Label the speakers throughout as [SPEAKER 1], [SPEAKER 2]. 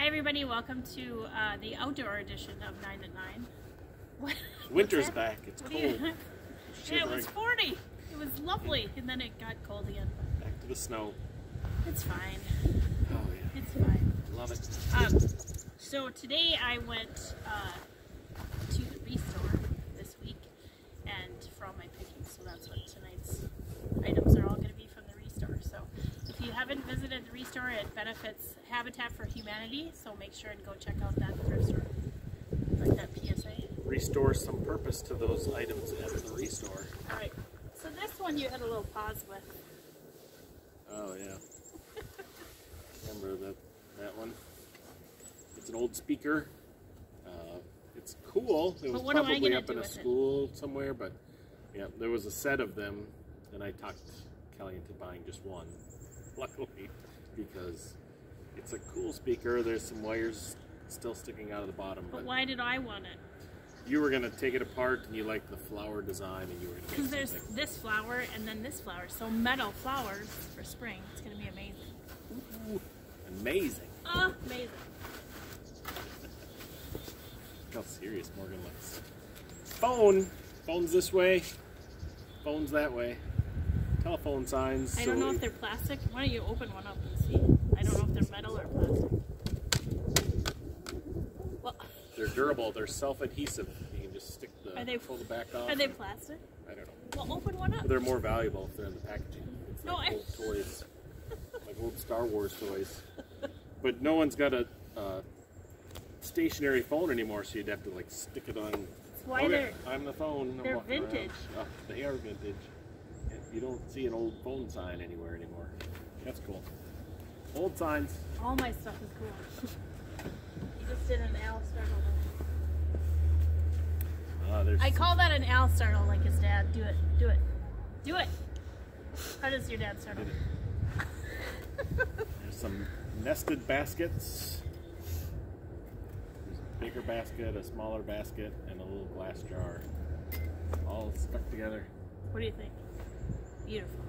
[SPEAKER 1] Hi everybody, welcome to the outdoor edition of 9 at 9. What?
[SPEAKER 2] Winter's back, it's cold.
[SPEAKER 1] Yeah, it was 40. It was lovely, and then it got cold again.
[SPEAKER 2] Back to the snow.
[SPEAKER 1] It's fine.
[SPEAKER 2] Oh yeah.
[SPEAKER 1] It's fine.
[SPEAKER 2] Love it.
[SPEAKER 1] So today I went to the restore this week and for all my picking, so that's what tonight's items are all going to be from the restore. So if you haven't visited the restore, it benefits Habitat for Humanity, so make sure and go check out that thrift store. Like that PSA.
[SPEAKER 2] Restore some purpose to those items at the restore.
[SPEAKER 1] Alright, so this one you had a little pause with.
[SPEAKER 2] Oh yeah. Remember that one? It's an old speaker. It's cool. It was probably up in a school somewhere, but yeah, there was a set of them, and I talked Kelly into buying just one, luckily, because it's a cool speaker. There's some wires still sticking out of the bottom.
[SPEAKER 1] But why did I want it?
[SPEAKER 2] You were gonna take it apart, and you liked the flower design, and you were gonna.
[SPEAKER 1] Because there's this flower and then this flower, so metal flowers for spring. It's gonna be amazing.
[SPEAKER 2] Ooh, amazing.
[SPEAKER 1] Amazing.
[SPEAKER 2] Look how serious Morgan looks. Phone's this way. Phone's that way. Telephone signs.
[SPEAKER 1] I don't know if they're plastic. Why don't you open one up and see? I don't know if they're metal or plastic. Well,
[SPEAKER 2] they're durable. They're self-adhesive. You can just stick the pull the back off.
[SPEAKER 1] Are they plastic?
[SPEAKER 2] I don't know.
[SPEAKER 1] Well, open one up.
[SPEAKER 2] But they're more valuable if they're in the packaging. It's like old toys, like old Star Wars toys. But no one's got a stationary phone anymore, so you'd have to like stick it on.
[SPEAKER 1] That's why
[SPEAKER 2] I'm the phone.
[SPEAKER 1] They're vintage.
[SPEAKER 2] Oh, they are vintage. You don't see an old phone sign anywhere anymore. That's cool. Old signs.
[SPEAKER 1] All my stuff is cool. You just did an Al startle. I call that an Al startle, like his dad. Do it. Do it. Do it. How does your dad startle?
[SPEAKER 2] There's some nested baskets. There's a bigger basket, a smaller basket, and a little glass jar. All stuck together.
[SPEAKER 1] What do you think? Beautiful.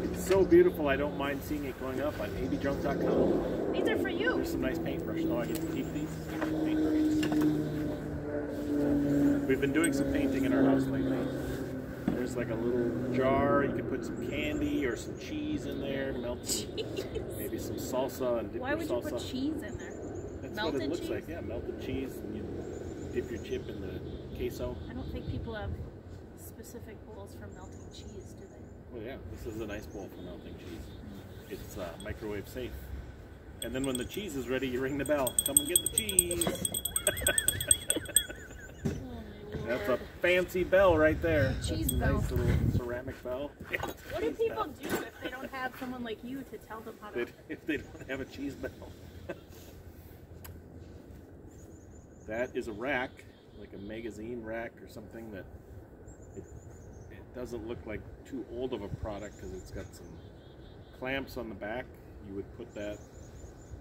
[SPEAKER 2] It's so beautiful, I don't mind seeing it going up on abjunk.com.
[SPEAKER 1] These are for you.
[SPEAKER 2] There's some nice paintbrushes. Oh, I get to keep these? Paintbrushes. We've been doing some painting in our house lately. There's like a little jar. You can put some candy or some cheese in there. Melt some, maybe some salsa and dip
[SPEAKER 1] Why
[SPEAKER 2] your
[SPEAKER 1] would
[SPEAKER 2] salsa.
[SPEAKER 1] you put cheese in there?
[SPEAKER 2] That's
[SPEAKER 1] melted
[SPEAKER 2] what it looks
[SPEAKER 1] cheese?
[SPEAKER 2] like. Yeah, melted cheese, and you dip your chip in the queso.
[SPEAKER 1] I don't think people have specific bowls for melting cheese, do they?
[SPEAKER 2] Well, yeah, this is a nice bowl for melting cheese. It's microwave safe. And then when the cheese is ready, you ring the bell. Come and get the cheese. That's a fancy bell right there.
[SPEAKER 1] Cheese
[SPEAKER 2] That's a
[SPEAKER 1] bell.
[SPEAKER 2] nice little ceramic bell.
[SPEAKER 1] What do people do if they don't have someone like you to tell them how to...
[SPEAKER 2] If they don't have a cheese bell. That is a rack, like a magazine rack or something that it doesn't look like too old of a product because it's got some clamps on the back. You would put that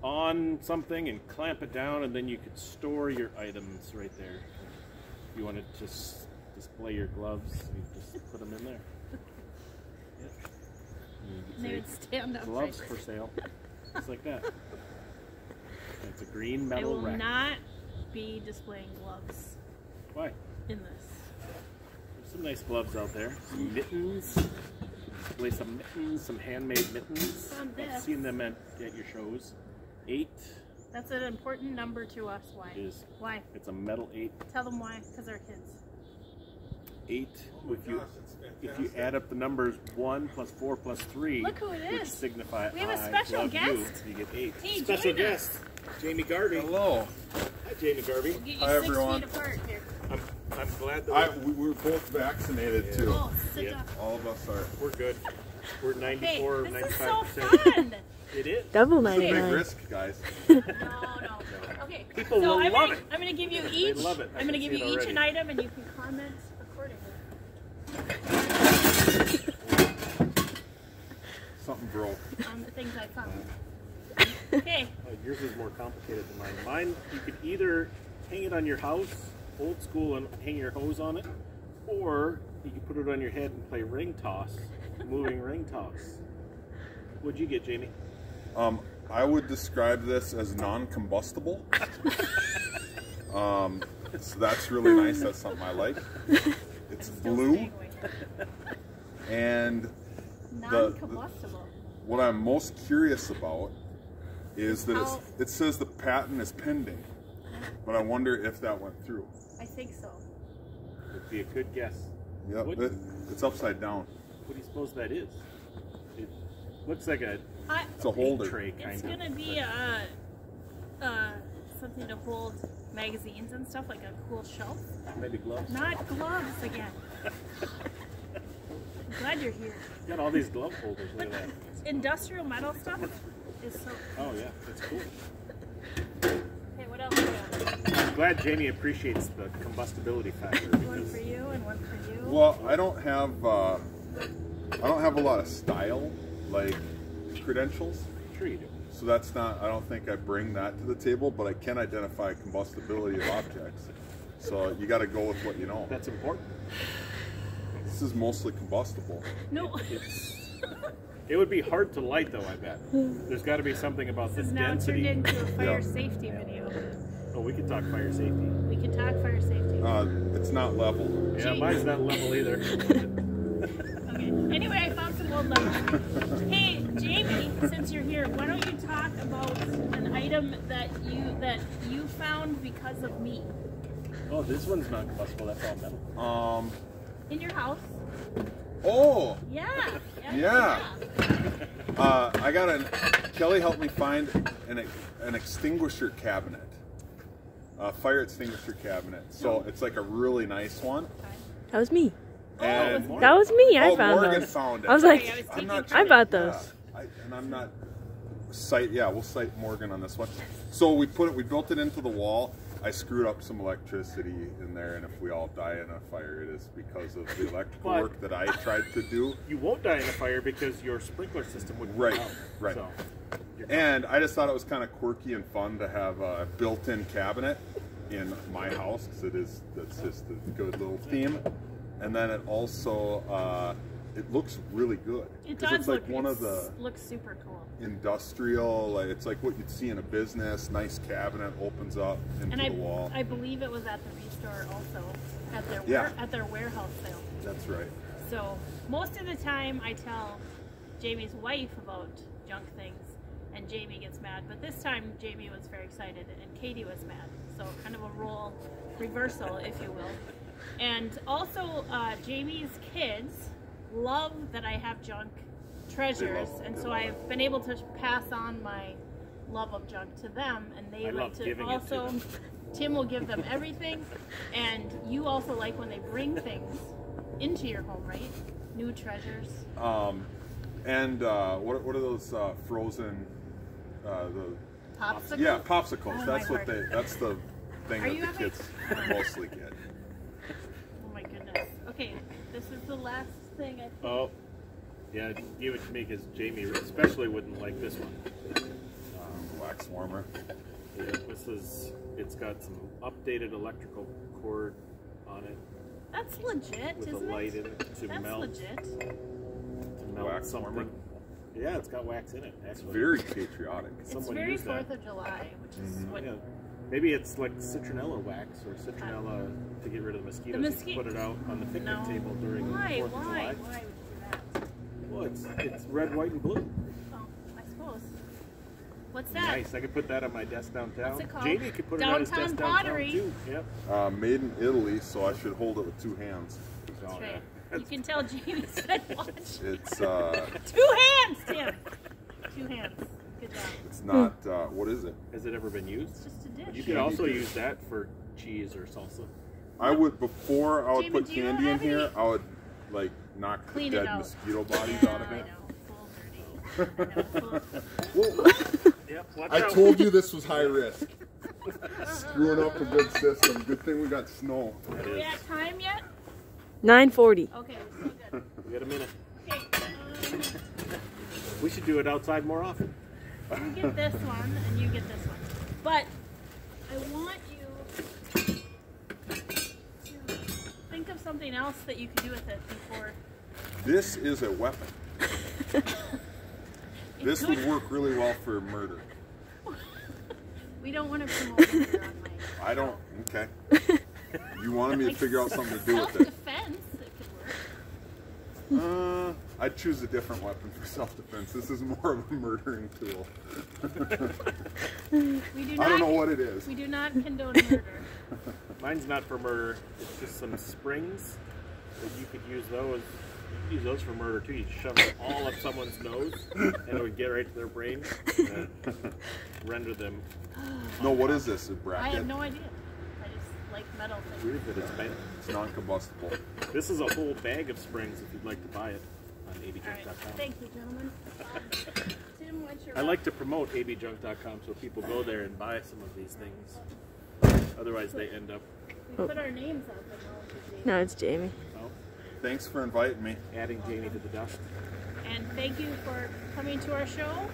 [SPEAKER 2] on something and clamp it down, and then you could store your items right there. If you wanted to display your gloves, you just put them in there. Yeah.
[SPEAKER 1] They would stand up.
[SPEAKER 2] Gloves for sale, just like that. It's a green metal rack.
[SPEAKER 1] I will not be displaying gloves.
[SPEAKER 2] Why?
[SPEAKER 1] In this.
[SPEAKER 2] There's some nice gloves out there. Some mittens. Display some mittens, some handmade mittens. I've seen them at your shows. 8.
[SPEAKER 1] That's an important number to us. Why?
[SPEAKER 2] It is.
[SPEAKER 1] Why?
[SPEAKER 2] It's a metal 8.
[SPEAKER 1] Tell them why. Because they're kids.
[SPEAKER 2] 8. If you add up the numbers 1 plus 4 plus 3,
[SPEAKER 1] look who it is.
[SPEAKER 2] Which signify
[SPEAKER 1] we have a special guest.
[SPEAKER 2] You get 8.
[SPEAKER 1] Hey,
[SPEAKER 2] special guest, Jamie Garvey.
[SPEAKER 3] Hello.
[SPEAKER 2] Hi, Jamie Garvey.
[SPEAKER 1] We'll get you
[SPEAKER 3] Hi,
[SPEAKER 1] 6
[SPEAKER 3] everyone.
[SPEAKER 1] feet apart here.
[SPEAKER 2] I'm glad that
[SPEAKER 3] we're both vaccinated too.
[SPEAKER 1] Oh, sit down.
[SPEAKER 3] All of us are.
[SPEAKER 2] we're good. We're 94,
[SPEAKER 1] hey,
[SPEAKER 2] 95%.
[SPEAKER 1] This is so fun.
[SPEAKER 2] It is.
[SPEAKER 4] Double
[SPEAKER 3] It's a
[SPEAKER 4] 99.
[SPEAKER 3] big risk, guys.
[SPEAKER 1] No. Okay.
[SPEAKER 2] People
[SPEAKER 1] so
[SPEAKER 2] will
[SPEAKER 1] I'm
[SPEAKER 2] love
[SPEAKER 1] gonna,
[SPEAKER 2] it.
[SPEAKER 1] I'm going to give you
[SPEAKER 2] They
[SPEAKER 1] each.
[SPEAKER 2] love it.
[SPEAKER 1] I'm going to give
[SPEAKER 2] can
[SPEAKER 1] you
[SPEAKER 2] see it
[SPEAKER 1] each an
[SPEAKER 2] already.
[SPEAKER 1] item, and you can comment accordingly.
[SPEAKER 3] Something broke.
[SPEAKER 1] On the things I found. Okay.
[SPEAKER 2] Yours is more complicated than mine. Mine, you could either hang it on your house, old school, and hang your hose on it, or you could put it on your head and play ring toss, moving ring toss. What'd you get, Jamie?
[SPEAKER 3] I would describe this as non-combustible. So that's really nice. That's something I like. It's blue. And
[SPEAKER 1] non-combustible.
[SPEAKER 3] What I'm most curious about is that it says the patent is pending, but I wonder if that went through.
[SPEAKER 1] I think so.
[SPEAKER 2] Would be a good guess.
[SPEAKER 3] Yep, it's upside down.
[SPEAKER 2] What do you suppose that is? It looks like
[SPEAKER 3] it's a holder.
[SPEAKER 2] Tray kind
[SPEAKER 1] it's gonna be something to hold magazines and stuff, like a cool shelf.
[SPEAKER 2] Maybe gloves.
[SPEAKER 1] Not gloves again. I'm glad you're here.
[SPEAKER 2] You got all these glove holders. Look at that.
[SPEAKER 1] Industrial metal stuff is so.
[SPEAKER 2] Oh yeah, that's cool.
[SPEAKER 1] Hey, what else we got?
[SPEAKER 2] I'm glad Jamie appreciates the combustibility factor.
[SPEAKER 1] One for you and one for you.
[SPEAKER 3] Well, I don't have a lot of style like credentials.
[SPEAKER 2] Sure you do.
[SPEAKER 3] So that's not, I don't think I bring that to the table, but I can identify combustibility of objects. So you got to go with what you know.
[SPEAKER 2] That's important.
[SPEAKER 3] This is mostly combustible.
[SPEAKER 1] No.
[SPEAKER 2] It would be hard to light though, I bet. There's got to be something about
[SPEAKER 1] This
[SPEAKER 2] the
[SPEAKER 1] is now
[SPEAKER 2] density.
[SPEAKER 1] turned into a fire safety video.
[SPEAKER 2] Oh, we can talk fire safety.
[SPEAKER 1] We can talk fire safety.
[SPEAKER 3] It's not level.
[SPEAKER 2] Yeah, mine's not level either.
[SPEAKER 1] Okay. Anyway, I found some old letters. Hey, Jamie, since you're here, why don't you talk about an item that you found because of me?
[SPEAKER 2] Oh, this one's not combustible. That's all metal.
[SPEAKER 1] In your house?
[SPEAKER 3] Oh.
[SPEAKER 1] Yeah.
[SPEAKER 3] I got Kelly helped me find an extinguisher cabinet. A fire extinguisher cabinet. So it's like a really nice one.
[SPEAKER 4] That was me.
[SPEAKER 3] And
[SPEAKER 4] That was me. I found
[SPEAKER 3] Morgan
[SPEAKER 4] those.
[SPEAKER 3] found it.
[SPEAKER 4] I was like,
[SPEAKER 1] I'm not
[SPEAKER 4] I bought those.
[SPEAKER 3] I'm not we'll cite Morgan on this one. So we built it into the wall. I screwed up some electricity in there, and if we all die in a fire, it is because of the electrical work that I tried to do.
[SPEAKER 2] You won't die in a fire because your sprinkler system would
[SPEAKER 3] Right.
[SPEAKER 2] So,
[SPEAKER 3] and I just thought it was kind of quirky and fun to have a built-in cabinet in my house, because that's just a good little theme. And then it also it looks really good.
[SPEAKER 1] It does
[SPEAKER 3] it's like one of the
[SPEAKER 1] looks super cool.
[SPEAKER 3] Industrial, like it's like what you'd see in a business. Nice cabinet opens up into the wall.
[SPEAKER 1] I believe it was at the Restore also at their warehouse sale.
[SPEAKER 3] That's right.
[SPEAKER 1] So most of the time I tell Jamie's wife about junk things and Jamie gets mad, but this time Jamie was very excited and Katie was mad. So kind of a role reversal, if you will. And also Jamie's kids love that I have junk treasures, and so I've been able to pass on my love of junk to them, and they like to also. Tim will give them everything, and you also like when they bring things into your home, right? New treasures.
[SPEAKER 3] And what are those frozen? The
[SPEAKER 1] Popsicles.
[SPEAKER 3] Yeah, popsicles.
[SPEAKER 1] Oh,
[SPEAKER 3] that's what That's the thing
[SPEAKER 1] Are
[SPEAKER 3] that
[SPEAKER 1] you
[SPEAKER 3] the kids mostly get.
[SPEAKER 1] Oh my goodness. Okay, this is the last thing I think.
[SPEAKER 2] Oh, yeah, give it to me because Jamie especially wouldn't like this one.
[SPEAKER 3] Wax warmer.
[SPEAKER 2] Yeah, it's got some updated electrical cord on it.
[SPEAKER 1] That's legit,
[SPEAKER 2] with
[SPEAKER 1] isn't
[SPEAKER 2] a light
[SPEAKER 1] it?
[SPEAKER 2] in it to
[SPEAKER 1] That's
[SPEAKER 2] melt.
[SPEAKER 1] legit.
[SPEAKER 2] To melt
[SPEAKER 3] Wax
[SPEAKER 2] something.
[SPEAKER 3] warmer.
[SPEAKER 2] Yeah, it's got wax in it.
[SPEAKER 3] It's
[SPEAKER 2] Actually.
[SPEAKER 3] very patriotic.
[SPEAKER 1] It's very 4th of July, which is what.
[SPEAKER 2] Yeah. Maybe it's like citronella wax or citronella to get rid of the mosquitoes. You put it out on the picnic table during the 4th of July.
[SPEAKER 1] Why would you do that?
[SPEAKER 2] Well, it's red, white, and blue.
[SPEAKER 1] Oh, I suppose. What's that?
[SPEAKER 2] Nice. I could put that on my desk downtown.
[SPEAKER 1] What's it called?
[SPEAKER 2] Jamie could put it on his desk
[SPEAKER 1] Pottery.
[SPEAKER 2] downtown too. Yep.
[SPEAKER 3] Made in Italy, so I should hold it with 2 hands.
[SPEAKER 1] That's right. You can tell Jamie said watch.
[SPEAKER 3] It's
[SPEAKER 1] 2 hands, Tim. 2 hands. Good job.
[SPEAKER 3] It's not. What is it?
[SPEAKER 2] Has it ever been used?
[SPEAKER 1] It's just a dish.
[SPEAKER 2] You could also use that for cheese or salsa.
[SPEAKER 3] I would before I would
[SPEAKER 1] Jamie,
[SPEAKER 3] put candy in here. I would like knock
[SPEAKER 1] Clean
[SPEAKER 3] the
[SPEAKER 1] it
[SPEAKER 3] dead
[SPEAKER 1] out.
[SPEAKER 3] mosquito bodies
[SPEAKER 1] Yeah,
[SPEAKER 3] out of it.
[SPEAKER 1] I know. It's a little dirty.
[SPEAKER 2] Yep, watch
[SPEAKER 3] I
[SPEAKER 2] out.
[SPEAKER 3] told you this was high risk. Screwing up a good system. Good thing we got snow.
[SPEAKER 1] Are we at time yet?
[SPEAKER 4] 9:40.
[SPEAKER 1] Okay, so good.
[SPEAKER 2] We got a minute.
[SPEAKER 1] Okay,
[SPEAKER 2] We should do it outside more often.
[SPEAKER 1] you get this one and you get this one. But I want you to think of something else that you could do with it before.
[SPEAKER 3] This is a weapon. This would work really well for murder.
[SPEAKER 1] We don't want to promote murder on my
[SPEAKER 3] I don't. Okay. You wanted me to figure out something to do with it.
[SPEAKER 1] Self-defense, it could work.
[SPEAKER 3] I'd choose a different weapon for self-defense. This is more of a murdering tool.
[SPEAKER 1] We do not,
[SPEAKER 3] I don't know what it is.
[SPEAKER 1] We do not condone murder.
[SPEAKER 2] Mine's not for murder. It's just some springs that you could use those. You could use those for murder too. You shove it all up someone's nose, and it would get right to their brain and render them.
[SPEAKER 3] No, what is this? A bracket?
[SPEAKER 1] I have no idea. I just like metal things.
[SPEAKER 2] Weird that it's metal.
[SPEAKER 3] It's non-combustible.
[SPEAKER 2] This is a whole bag of springs if you'd like to buy it on
[SPEAKER 1] All right.
[SPEAKER 2] abjunk.com.
[SPEAKER 1] Thank you, gentlemen. Tim, what's your
[SPEAKER 2] I like to promote abjunk.com so people go there and buy some of these things. Otherwise, they end up
[SPEAKER 1] We put our names up and all of the
[SPEAKER 4] No, it's Jamie.
[SPEAKER 3] Thanks for inviting me.
[SPEAKER 2] adding Jamie to the dust.
[SPEAKER 1] And thank you for coming to our show.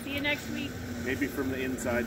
[SPEAKER 1] See you next week.
[SPEAKER 2] Maybe from the inside.